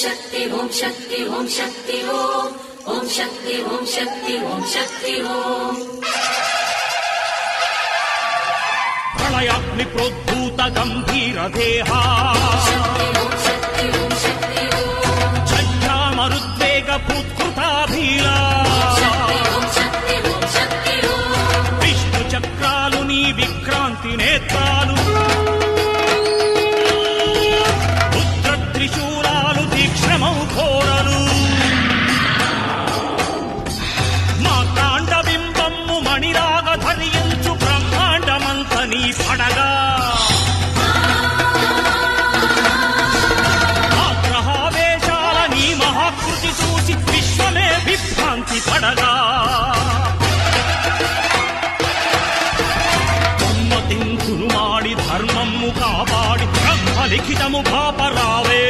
शक्ति ओम शक्ति ओम शक्ति ओम शक्ति ओम शक्ति ओम शक्ति ओम प्रलयाग्नि प्रोद्भूत गंभीर देहा छज्जामरुद्वेग भूत्कृताभीला विष्णु चक्रालु नी विक्रांति नेत्रालु रुद्र त्रिशूलालु तीक्ष्णमौ घोरलु మా కాండబింబమ్ము మణిరాగ ధరించు బ్రహ్మాండమంత నీ పడగా ఆగ్రహావేశాల నీ మహాకృతి చూసి విశ్వమే విభ్రాంతి పడగా తురుమాడి ధర్మము కాపాడి బ్రహ్మలిఖితము పాపరావే